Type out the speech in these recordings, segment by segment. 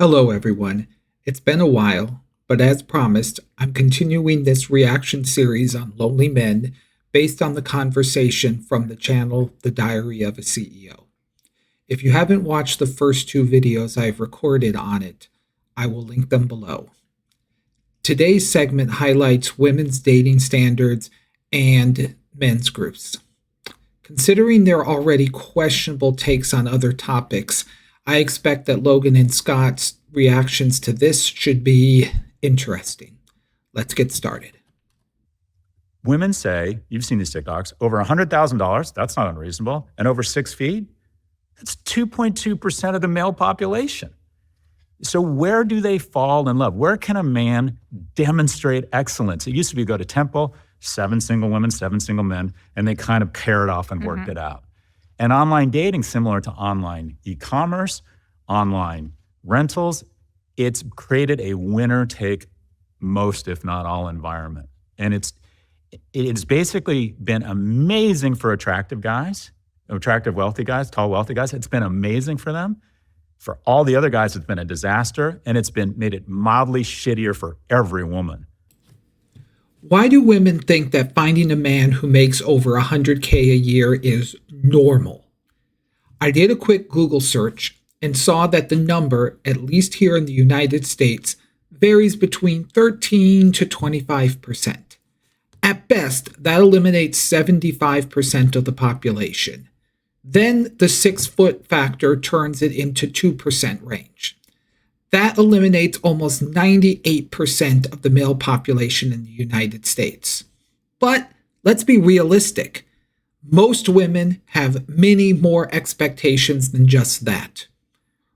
Hello, everyone. It's been a while, but as promised, I'm continuing this reaction series on lonely men based on the conversation from the channel The Diary of a CEO. If you haven't watched the first two videos I've recorded on it, I will link them below. Today's segment highlights women's dating standards and men's groups. Considering their already questionable takes on other topics, I expect that Logan and Scott's reactions to this should be interesting. Let's get started. Women say, you've seen these TikToks, over $100,000, that's not unreasonable, and over 6 feet, that's 2.2% of the male population. So where do they fall in love? Where can a man demonstrate excellence? It used to be go to temple, 7 single women, 7 single men, and they kind of paired off and worked it out. And online dating, similar to online e-commerce, online rentals, it's created a winner-take most, if not all, environment. And it's basically been amazing for attractive guys, attractive wealthy guys, tall wealthy guys. It's been amazing for them. For all the other guys, it's been a disaster, and it's been made it mildly shittier for every woman. Why do women think that finding a man who makes over $100K a year is normal? I did a quick Google search and saw that the number, at least here in the United States, varies between 13 to 25%. At best, that eliminates 75% of the population. Then the 6-foot factor turns it into 2% range. That eliminates almost 98% of the male population in the United States. But let's be realistic. Most women have many more expectations than just that.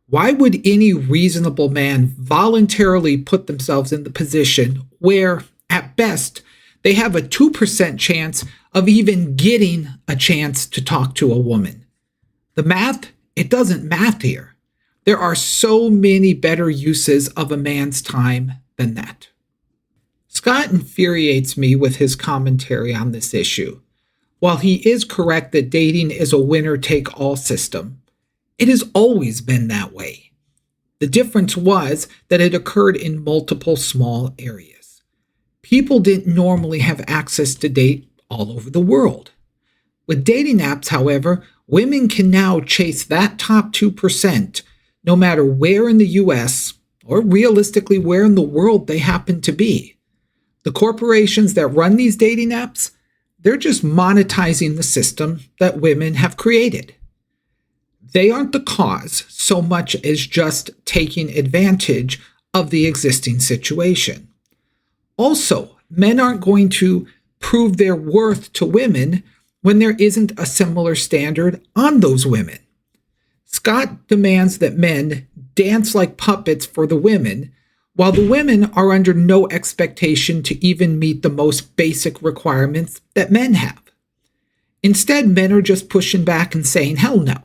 Why would any reasonable man voluntarily put themselves in the position where, at best, they have a 2% chance of even getting a chance to talk to a woman? The math, it doesn't math here. There are so many better uses of a man's time than that. Scott infuriates me with his commentary on this issue. While he is correct that dating is a winner-take-all system, it has always been that way. The difference was that it occurred in multiple small areas. People didn't normally have access to date all over the world. With dating apps, however, women can now chase that top 2%, no matter where in the US, or realistically where in the world they happen to be. The corporations that run these dating apps, they're just monetizing the system that women have created. They aren't the cause so much as just taking advantage of the existing situation. Also, men aren't going to prove their worth to women when there isn't a similar standard on those women. Scott demands that men dance like puppets for the women, while the women are under no expectation to even meet the most basic requirements that men have. Instead, men are just pushing back and saying hell no,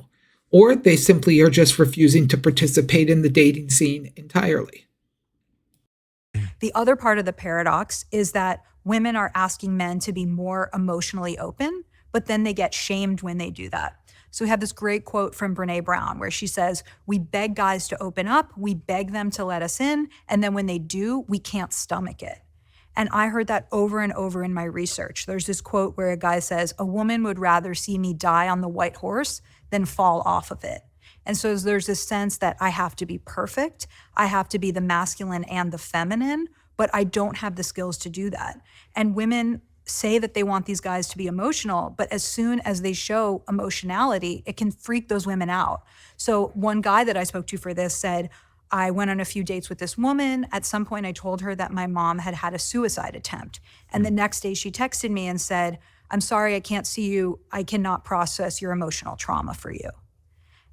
or they simply are just refusing to participate in the dating scene entirely. The other part of the paradox is that women are asking men to be more emotionally open, but then they get shamed when they do that. So we have this great quote from Brene Brown where she says, we beg guys to open up, we beg them to let us in, and then when they do, we can't stomach it. And I heard that over and over in my research. There's this quote where a guy says, a woman would rather see me die on the white horse than fall off of it. And so there's this sense that I have to be perfect, I have to be the masculine and the feminine, but I don't have the skills to do that. And women say that they want these guys to be emotional, but as soon as they show emotionality, it can freak those women out. So one guy that I spoke to for this said, I went on a few dates with this woman. At some point, I told her that my mom had had a suicide attempt. And the next day she texted me and said, I'm sorry, I can't see you. I cannot process your emotional trauma for you.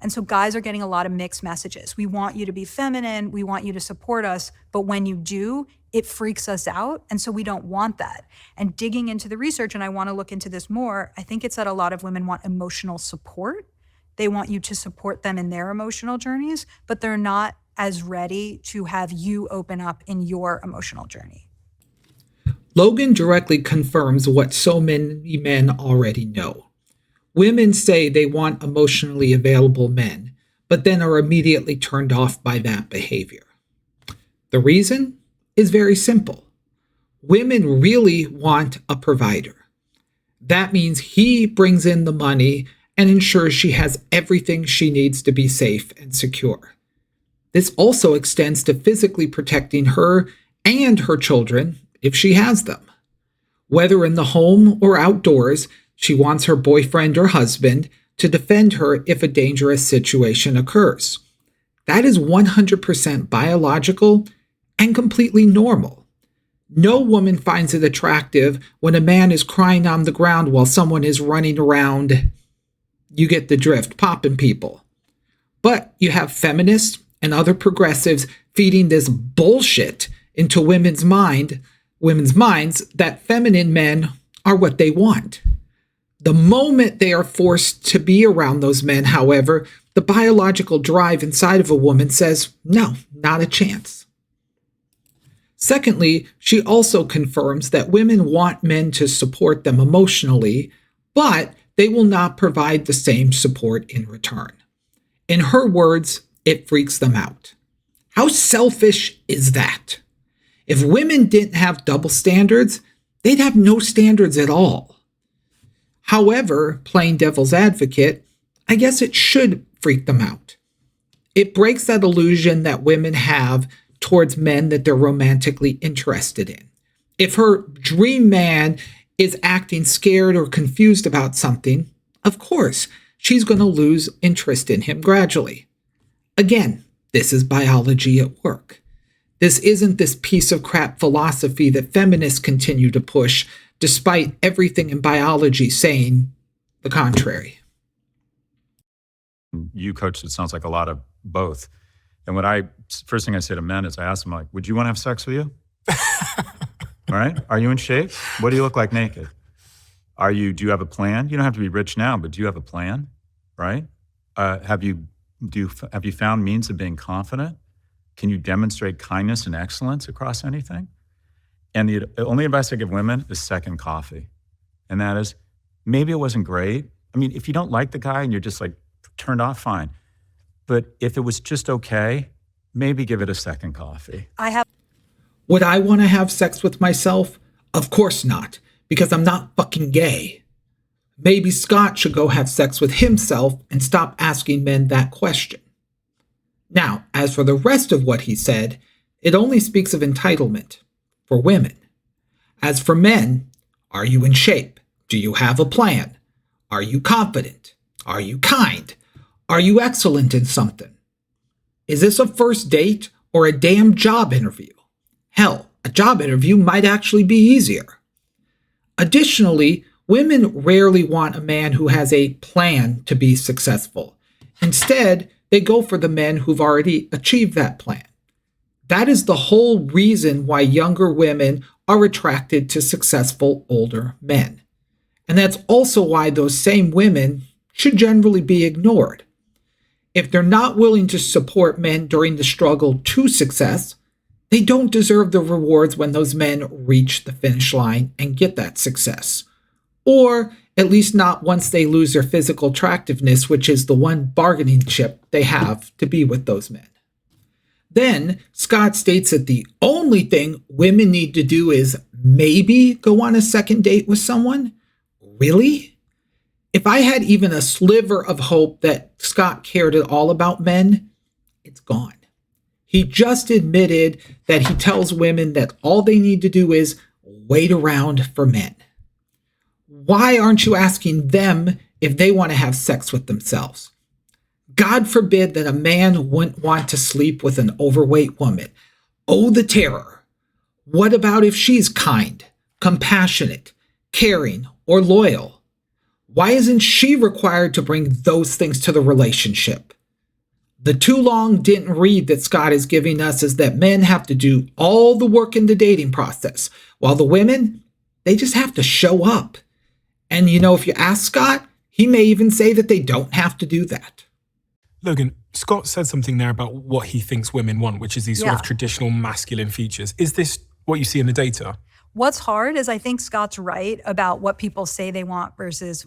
And so guys are getting a lot of mixed messages. We want you to be feminine. We want you to support us. But when you do, it freaks us out. And so we don't want that. And digging into the research, and I want to look into this more, I think it's that a lot of women want emotional support. They want you to support them in their emotional journeys, but they're not as ready to have you open up in your emotional journey. Logan directly confirms what so many men already know. Women say they want emotionally available men, but then are immediately turned off by that behavior. The reason is very simple. Women really want a provider. That means he brings in the money and ensures she has everything she needs to be safe and secure. This also extends to physically protecting her and her children if she has them. Whether in the home or outdoors, she wants her boyfriend or husband to defend her if a dangerous situation occurs. That is 100% biological and completely normal. No woman finds it attractive when a man is crying on the ground while someone is running around, you get the drift, popping people. But you have feminists and other progressives feeding this bullshit into women's minds that feminine men are what they want. The moment they are forced to be around those men, however, the biological drive inside of a woman says, no, not a chance. Secondly, she also confirms that women want men to support them emotionally, but they will not provide the same support in return. In her words, it freaks them out. How selfish is that? If women didn't have double standards, they'd have no standards at all. However, playing devil's advocate, I guess it should freak them out. It breaks that illusion that women have towards men that they're romantically interested in. If her dream man is acting scared or confused about something, of course, she's going to lose interest in him gradually. Again, this is biology at work. This isn't this piece of crap philosophy that feminists continue to push, despite everything in biology saying the contrary. You, Coach, it sounds like a lot of both. And first thing I say to men is I ask them, like, would you want to have sex with you? All right? Are you in shape? What do you look like naked? Do you have a plan? You don't have to be rich now, but do you have a plan? Right? Have you found means of being confident? Can you demonstrate kindness and excellence across anything? And the only advice I give women is second coffee. And that is, maybe it wasn't great. I mean, if you don't like the guy and you're just like turned off, fine. But if it was just okay, maybe give it a second coffee. Would I want to have sex with myself? Of course not, because I'm not fucking gay. Maybe Scott should go have sex with himself and stop asking men that question. Now, as for the rest of what he said, it only speaks of entitlement for women. As for men, are you in shape? Do you have a plan? Are you confident? Are you kind? Are you excellent in something? Is this a first date or a damn job interview? Hell, a job interview might actually be easier. Additionally, women rarely want a man who has a plan to be successful. Instead, they go for the men who've already achieved that plan. That is the whole reason why younger women are attracted to successful older men. And that's also why those same women should generally be ignored. If they're not willing to support men during the struggle to success, they don't deserve the rewards when those men reach the finish line and get that success. Or at least not once they lose their physical attractiveness, which is the one bargaining chip they have to be with those men. Then Scott states that the only thing women need to do is maybe go on a second date with someone? Really? If I had even a sliver of hope that Scott cared at all about men, it's gone. He just admitted that he tells women that all they need to do is wait around for men. Why aren't you asking them if they want to have sex with themselves? God forbid that a man wouldn't want to sleep with an overweight woman. Oh, the terror. What about if she's kind, compassionate, caring, or loyal? Why isn't she required to bring those things to the relationship? The too long didn't read that Scott is giving us is that men have to do all the work in the dating process, while the women, they just have to show up. And if you ask Scott, he may even say that they don't have to do that. Logan, Scott said something there about what he thinks women want, which is these sort of traditional masculine features. Is this what you see in the data? What's hard is I think Scott's right about what people say they want versus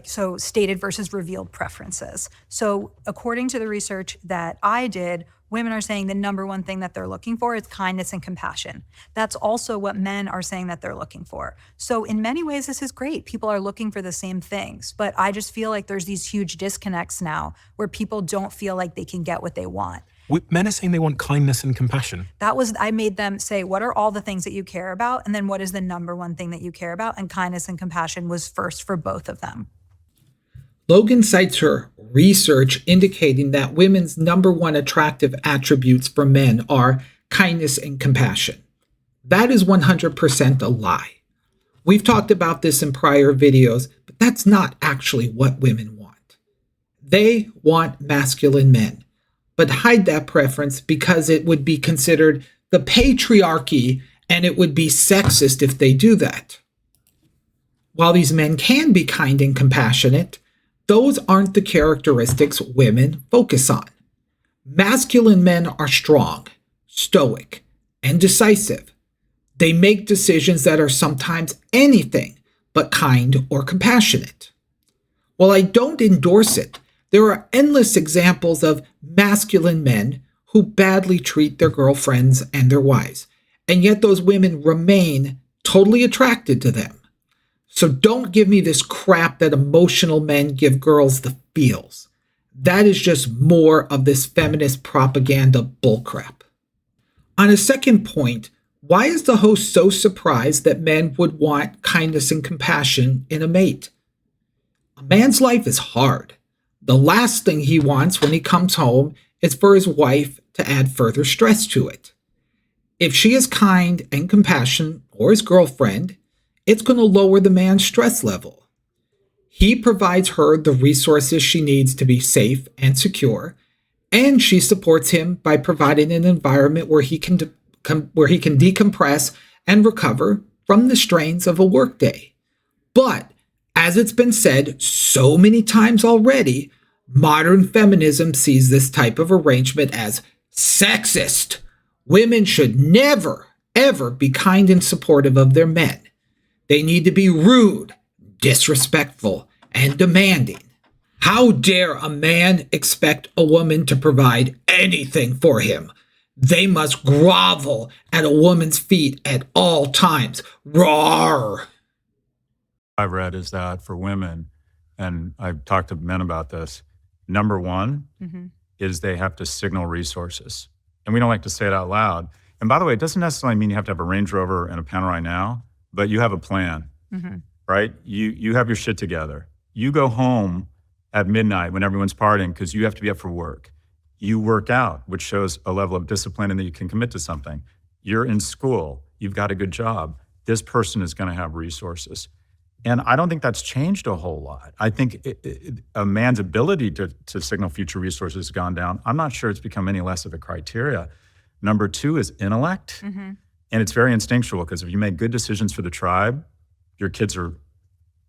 so stated versus revealed preferences. So according to the research that I did, women are saying the number one thing that they're looking for is kindness and compassion. That's also what men are saying that they're looking for. So in many ways, this is great. People are looking for the same things, but I just feel like there's these huge disconnects now where people don't feel like they can get what they want. Men are saying they want kindness and compassion. I made them say, what are all the things that you care about? And then what is the number one thing that you care about? And kindness and compassion was first for both of them. Logan cites her research indicating that women's number one attractive attributes for men are kindness and compassion. That is 100% a lie. We've talked about this in prior videos, but that's not actually what women want. They want masculine men, but hide that preference because it would be considered the patriarchy and it would be sexist if they do that. While these men can be kind and compassionate, those aren't the characteristics women focus on. Masculine men are strong, stoic, and decisive. They make decisions that are sometimes anything but kind or compassionate. While I don't endorse it, there are endless examples of masculine men who badly treat their girlfriends and their wives, and yet those women remain totally attracted to them. So don't give me this crap that emotional men give girls the feels. That is just more of this feminist propaganda bullcrap. On a second point, why is the host so surprised that men would want kindness and compassion in a mate? A man's life is hard. The last thing he wants when he comes home is for his wife to add further stress to it. If she is kind and compassionate, or his girlfriend, it's going to lower the man's stress level. He provides her the resources she needs to be safe and secure, and she supports him by providing an environment where he can decompress and recover from the strains of a workday. But, as it's been said so many times already, modern feminism sees this type of arrangement as sexist. Women should never, ever be kind and supportive of their men. They need to be rude, disrespectful, and demanding. How dare a man expect a woman to provide anything for him? They must grovel at a woman's feet at all times. Roar! I've read is that for women, and I've talked to men about this, number one is they have to signal resources. And we don't like to say it out loud. And by the way, it doesn't necessarily mean you have to have a Range Rover and a Panerai now, but you have a plan, right? You have your shit together. You go home at midnight when everyone's partying because you have to be up for work. You work out, which shows a level of discipline and that you can commit to something. You're in school. You've got a good job. This person is going to have resources. And I don't think that's changed a whole lot. I think a man's ability to signal future resources has gone down. I'm not sure it's become any less of a criteria. Number two is intellect. And it's very instinctual because if you make good decisions for the tribe, your kids are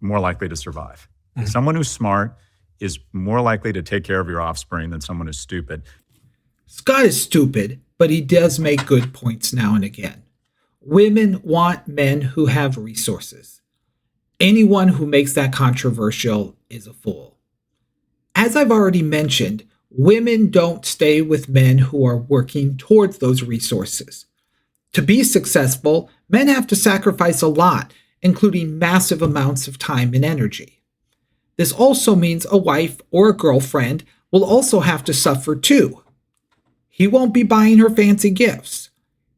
more likely to survive. Someone who's smart is more likely to take care of your offspring than someone who's stupid. Scott is stupid, but he does make good points now and again. Women want men who have resources. Anyone who makes that controversial is a fool. As I've already mentioned, women don't stay with men who are working towards those resources. To be successful, men have to sacrifice a lot, including massive amounts of time and energy. This also means a wife or a girlfriend will also have to suffer too. He won't be buying her fancy gifts.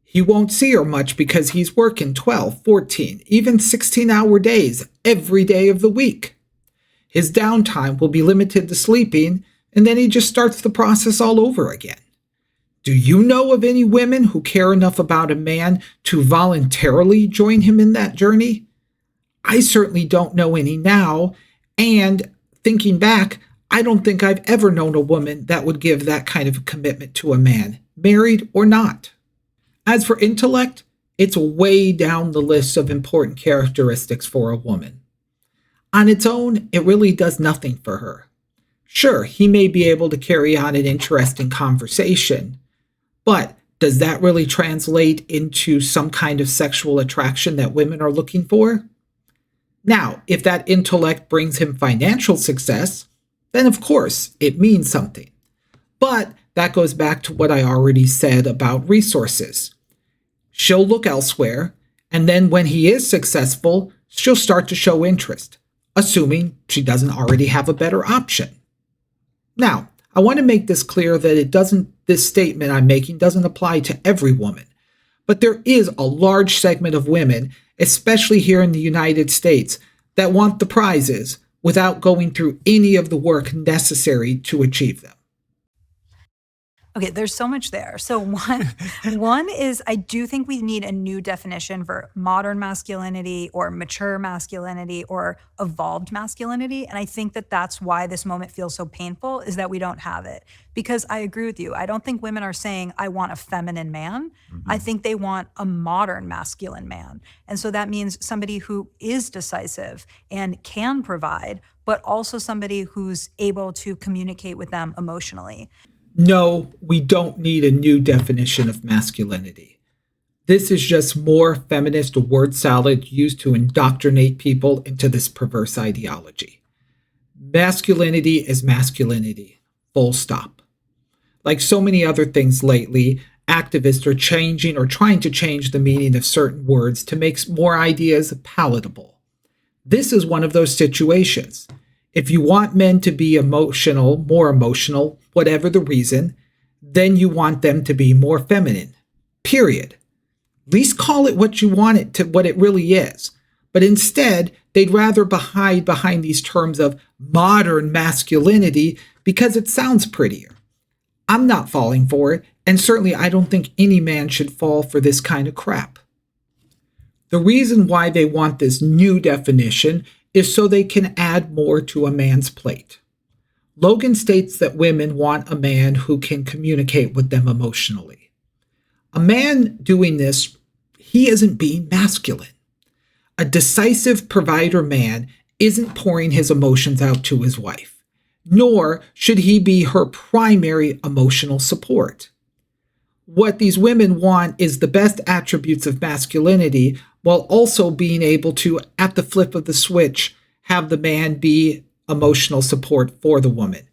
He won't see her much because he's working 12, 14, even 16-hour days every day of the week. His downtime will be limited to sleeping, and then he just starts the process all over again. Do you know of any women who care enough about a man to voluntarily join him in that journey? I certainly don't know any now, and thinking back, I don't think I've ever known a woman that would give that kind of a commitment to a man, married or not. As for intellect, it's way down the list of important characteristics for a woman. On its own, it really does nothing for her. Sure, he may be able to carry on an interesting conversation, but does that really translate into some kind of sexual attraction that women are looking for? Now, if that intellect brings him financial success, then of course it means something. But that goes back to what I already said about resources. She'll look elsewhere, and then when he is successful, she'll start to show interest, assuming she doesn't already have a better option. Now, I want to make this clear that this statement I'm making doesn't apply to every woman, but there is a large segment of women, especially here in the United States, that want the prizes without going through any of the work necessary to achieve them. Okay, there's so much there. So one is I do think we need a new definition for modern masculinity or mature masculinity or evolved masculinity. And I think that that's why this moment feels so painful, is that we don't have it. Because I agree with you. I don't think women are saying, I want a feminine man. I think they want a modern masculine man. And so that means somebody who is decisive and can provide, but also somebody who's able to communicate with them emotionally. No, we don't need a new definition of masculinity. This is just more feminist word salad used to indoctrinate people into this perverse ideology. Masculinity is masculinity, full stop. Like so many other things lately, activists are changing or trying to change the meaning of certain words to make more ideas palatable. This is one of those situations. If you want men to be emotional, more emotional, whatever the reason, then you want them to be more feminine. Period. At least call it what you want it to, what it really is. But instead, they'd rather hide behind these terms of modern masculinity because it sounds prettier. I'm not falling for it, and certainly I don't think any man should fall for this kind of crap. The reason why they want this new definition is so they can add more to a man's plate. Logan states that women want a man who can communicate with them emotionally. A man doing this, he isn't being masculine. A decisive provider man isn't pouring his emotions out to his wife, nor should he be her primary emotional support. What these women want is the best attributes of masculinity while also being able to, at the flip of the switch, have the man be emotional support for the woman.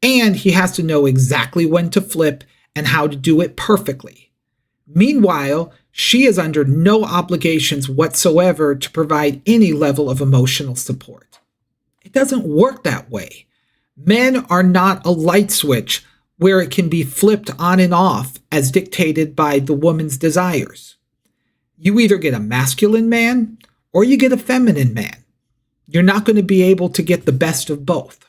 And he has to know exactly when to flip and how to do it perfectly. Meanwhile, she is under no obligations whatsoever to provide any level of emotional support. It doesn't work that way. Men are not a light switch where it can be flipped on and off as dictated by the woman's desires. You either get a masculine man or you get a feminine man. You're not going to be able to get the best of both.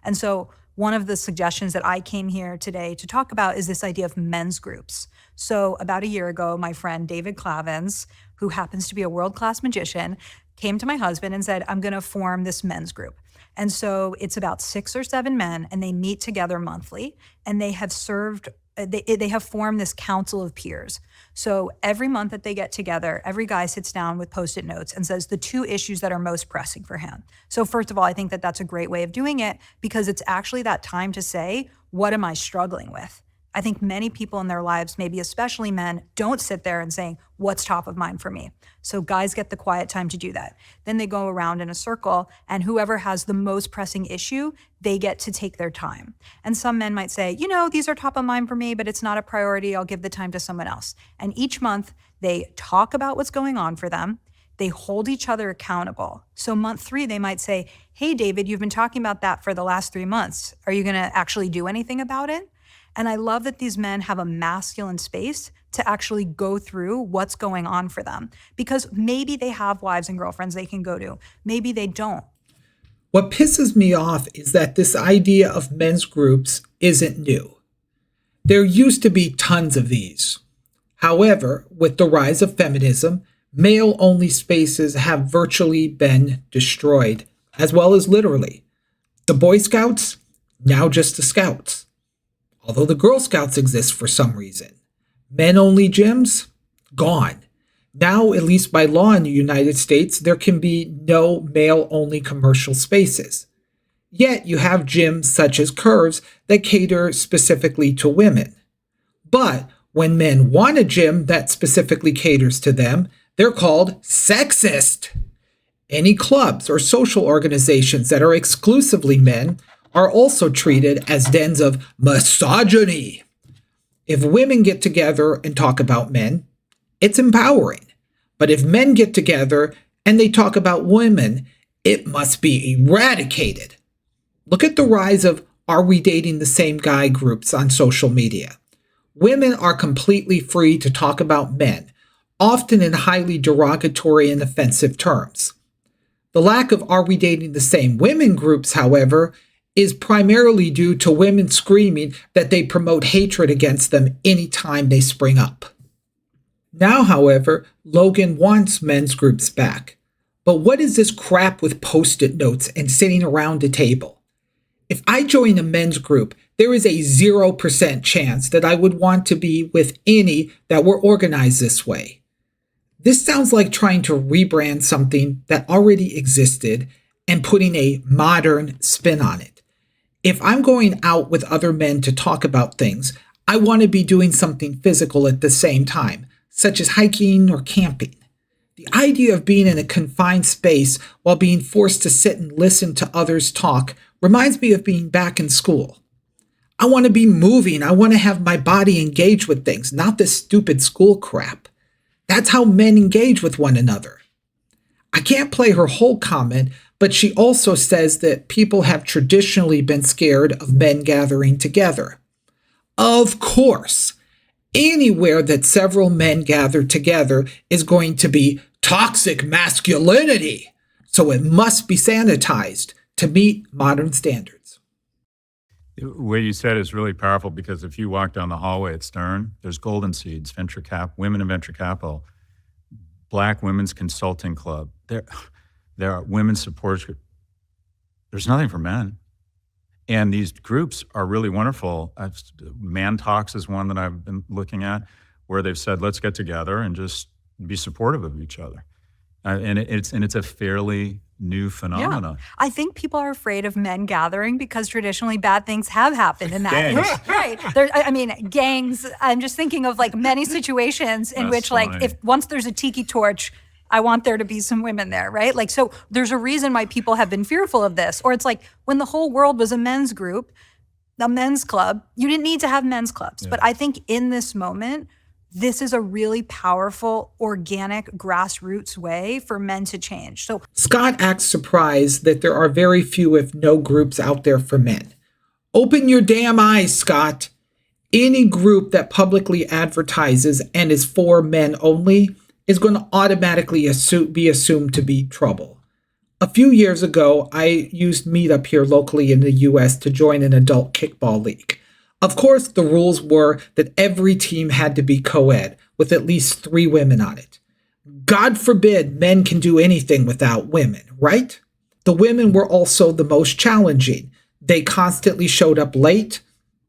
And so one of the suggestions that I came here today to talk about is this idea of men's groups. So about a year ago, my friend David Clavins, who happens to be a world-class magician, came to my husband and said, I'm going to form this men's group. And so it's about 6 or 7 men, and they meet together monthly, and they have formed this council of peers. So every month that they get together, every guy sits down with Post-it notes and says the 2 issues that are most pressing for him. So first of all, I think that that's a great way of doing it because it's actually that time to say, what am I struggling with? I think many people in their lives, maybe especially men, don't sit there and say, what's top of mind for me? So guys get the quiet time to do that. Then they go around in a circle, and whoever has the most pressing issue, they get to take their time. And some men might say, these are top of mind for me, but it's not a priority. I'll give the time to someone else. And each month, they talk about what's going on for them. They hold each other accountable. So month 3, they might say, hey, David, you've been talking about that for the last 3 months. Are you going to actually do anything about it? And I love that these men have a masculine space to actually go through what's going on for them. Because maybe they have wives and girlfriends they can go to. Maybe they don't. What pisses me off is that this idea of men's groups isn't new. There used to be tons of these. However, with the rise of feminism, male-only spaces have virtually been destroyed, as well as literally. The Boy Scouts, now just the Scouts. Although the Girl Scouts exist for some reason. Men-only gyms? Gone. Now, at least by law in the United States, there can be no male-only commercial spaces. Yet you have gyms such as Curves that cater specifically to women. But when men want a gym that specifically caters to them, they're called sexist. Any clubs or social organizations that are exclusively men are also treated as dens of misogyny. If women get together and talk about men, it's empowering. But if men get together and they talk about women, it must be eradicated. Look at the rise of "Are we dating the same guy" groups on social media. Women are completely free to talk about men, often in highly derogatory and offensive terms. The lack of "Are we dating the same women" groups, however, is primarily due to women screaming that they promote hatred against them anytime they spring up. Now, however, Logan wants men's groups back. But what is this crap with post-it notes and sitting around a table? If I join a men's group, there is a 0% chance that I would want to be with any that were organized this way. This sounds like trying to rebrand something that already existed and putting a modern spin on it. If I'm going out with other men to talk about things, I want to be doing something physical at the same time, such as hiking or camping. The idea of being in a confined space while being forced to sit and listen to others talk reminds me of being back in school. I want to be moving. I want to have my body engage with things, not this stupid school crap. That's how men engage with one another. I can't play her whole comment, but she also says that people have traditionally been scared of men gathering together. Of course, anywhere that several men gather together is going to be toxic masculinity, so it must be sanitized to meet modern standards. What you said is really powerful because if you walk down the hallway at Stern, there's Golden Seeds, Women in Venture Capital, Black Women's Consulting Club. There are women's support groups. There's nothing for men. And these groups are really wonderful. Man Talks is one that I've been looking at where they've said, let's get together and just be supportive of each other. And it's a fairly new phenomenon. Yeah. I think people are afraid of men gathering because traditionally bad things have happened in that. Gangs. Right. Gangs. I'm just thinking of like many situations in That's which funny. like if once there's a tiki torch, I want there to be some women there, right? Like, so there's a reason why people have been fearful of this. Or it's like when the whole world was a men's group, a men's club, you didn't need to have men's clubs. Yeah. But I think in this moment, this is a really powerful, organic, grassroots way for men to change. So Scott acts surprised that there are very few, if no, groups out there for men. Open your damn eyes, Scott. Any group that publicly advertises and is for men only is going to automatically be assumed to be trouble. A few years ago, I used Meetup here locally in the US to join an adult kickball league. Of course, the rules were that every team had to be co-ed, with at least 3 women on it. God forbid men can do anything without women, right? The women were also the most challenging. They constantly showed up late,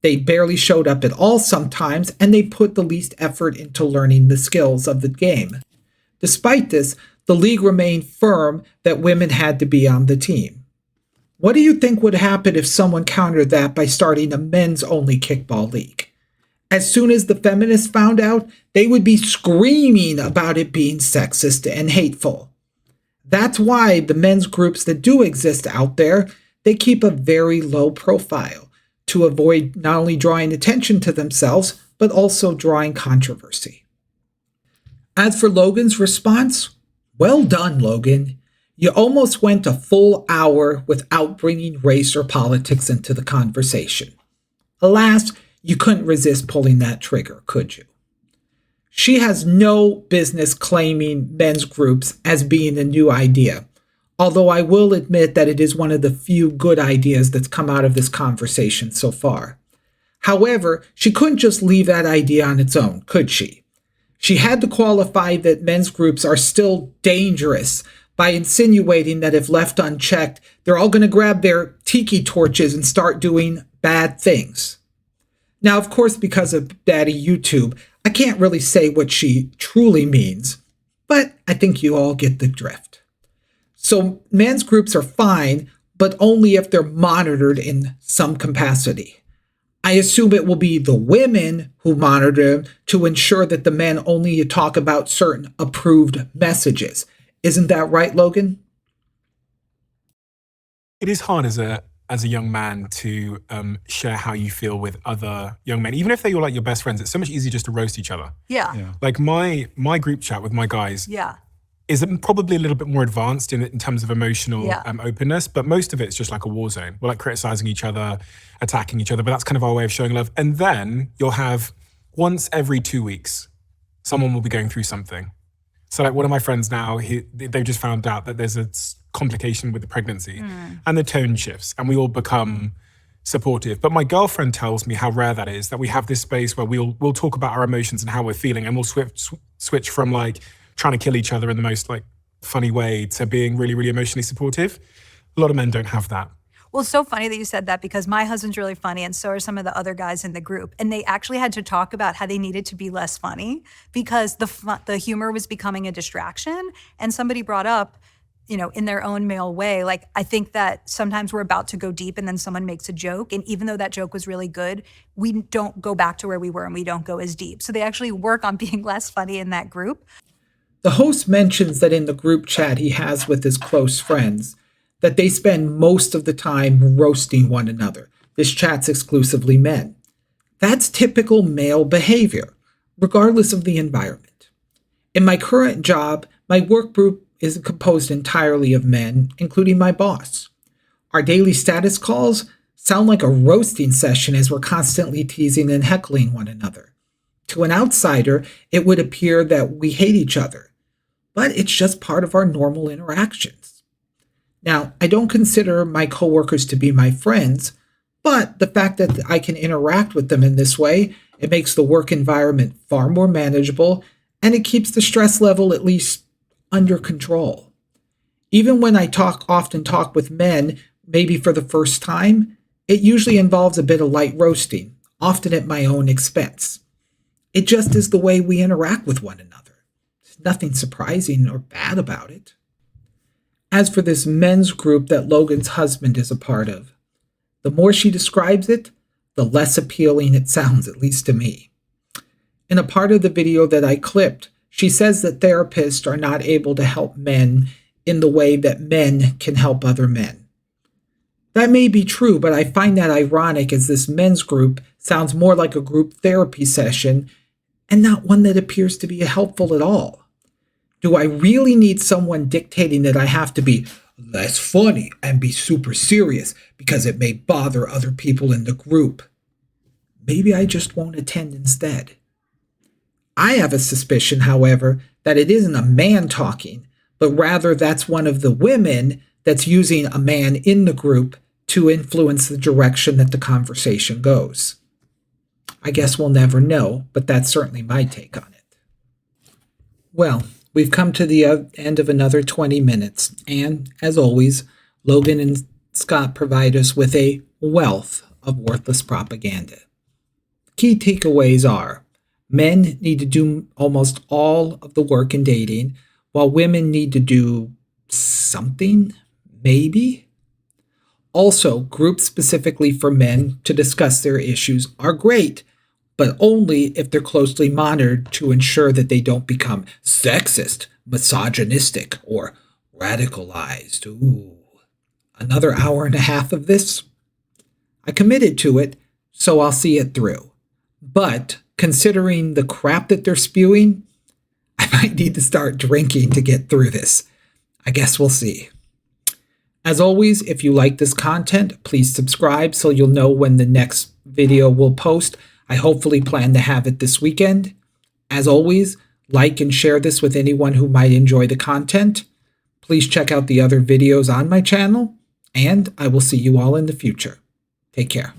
they barely showed up at all sometimes, and they put the least effort into learning the skills of the game. Despite this, the league remained firm that women had to be on the team. What do you think would happen if someone countered that by starting a men's-only kickball league? As soon as the feminists found out, they would be screaming about it being sexist and hateful. That's why the men's groups that do exist out there, they keep a very low profile to avoid not only drawing attention to themselves, but also drawing controversy. As for Logan's response, well done, Logan. You almost went a full hour without bringing race or politics into the conversation. Alas, you couldn't resist pulling that trigger, could you? She has no business claiming men's groups as being a new idea, although I will admit that it is one of the few good ideas that's come out of this conversation so far. However, she couldn't just leave that idea on its own, could she? She had to qualify that men's groups are still dangerous by insinuating that if left unchecked, they're all going to grab their tiki torches and start doing bad things. Now, of course, because of Daddy YouTube, I can't really say what she truly means, but I think you all get the drift. So men's groups are fine, but only if they're monitored in some capacity. I assume it will be the women who monitor them to ensure that the men only talk about certain approved messages. Isn't that right, Logan? It is hard as a young man to share how you feel with other young men, even if they're like your best friends. It's so much easier just to roast each other. Yeah. Like my group chat with my guys Yeah. is probably a little bit more advanced in terms of emotional openness, but most of it's just like a war zone. We're like criticizing each other, attacking each other, but that's kind of our way of showing love. And then you'll have once every 2 weeks, someone will be going through something. So like one of my friends now, they've just found out that there's a complication with the pregnancy and the tone shifts and we all become supportive. But my girlfriend tells me how rare that is, that we have this space where we'll talk about our emotions and how we're feeling, and we'll switch from like trying to kill each other in the most like funny way to being really, really emotionally supportive. A lot of men don't have that. Well, it's so funny that you said that, because my husband's really funny and so are some of the other guys in the group. And they actually had to talk about how they needed to be less funny because the humor was becoming a distraction. And somebody brought up, you know, in their own male way, like, I think that sometimes we're about to go deep and then someone makes a joke. And even though that joke was really good, we don't go back to where we were and we don't go as deep. So they actually work on being less funny in that group. The host mentions that in the group chat he has with his close friends, that they spend most of the time roasting one another. This chat's exclusively men. That's typical male behavior, regardless of the environment. In my current job, my work group is composed entirely of men, including my boss. Our daily status calls sound like a roasting session as we're constantly teasing and heckling one another. To an outsider, it would appear that we hate each other, but it's just part of our normal interactions. Now, I don't consider my coworkers to be my friends, but the fact that I can interact with them in this way, it makes the work environment far more manageable, and it keeps the stress level at least under control. Even when I often talk with men, maybe for the first time, it usually involves a bit of light roasting, often at my own expense. It just is the way we interact with one another. There's nothing surprising or bad about it. As for this men's group that Logan's husband is a part of, the more she describes it, the less appealing it sounds, at least to me. In a part of the video that I clipped, she says that therapists are not able to help men in the way that men can help other men. That may be true, but I find that ironic as this men's group sounds more like a group therapy session and not one that appears to be helpful at all. Do I really need someone dictating that I have to be less funny and be super serious because it may bother other people in the group? Maybe I just won't attend instead. I have a suspicion, however, that it isn't a man talking, but rather that's one of the women that's using a man in the group to influence the direction that the conversation goes. I guess we'll never know, but that's certainly my take on it. Well, we've come to the end of another 20 minutes, and as always, Logan and Scott provide us with a wealth of worthless propaganda. Key takeaways are: men need to do almost all of the work in dating, while women need to do something, maybe. Also, groups specifically for men to discuss their issues are great, but only if they're closely monitored to ensure that they don't become sexist, misogynistic, or radicalized. Ooh, another hour and a half of this? I committed to it, so I'll see it through. But considering the crap that they're spewing, I might need to start drinking to get through this. I guess we'll see. As always, if you like this content, please subscribe so you'll know when the next video will post. I hopefully plan to have it this weekend. As always, like and share this with anyone who might enjoy the content. Please check out the other videos on my channel, and I will see you all in the future. Take care.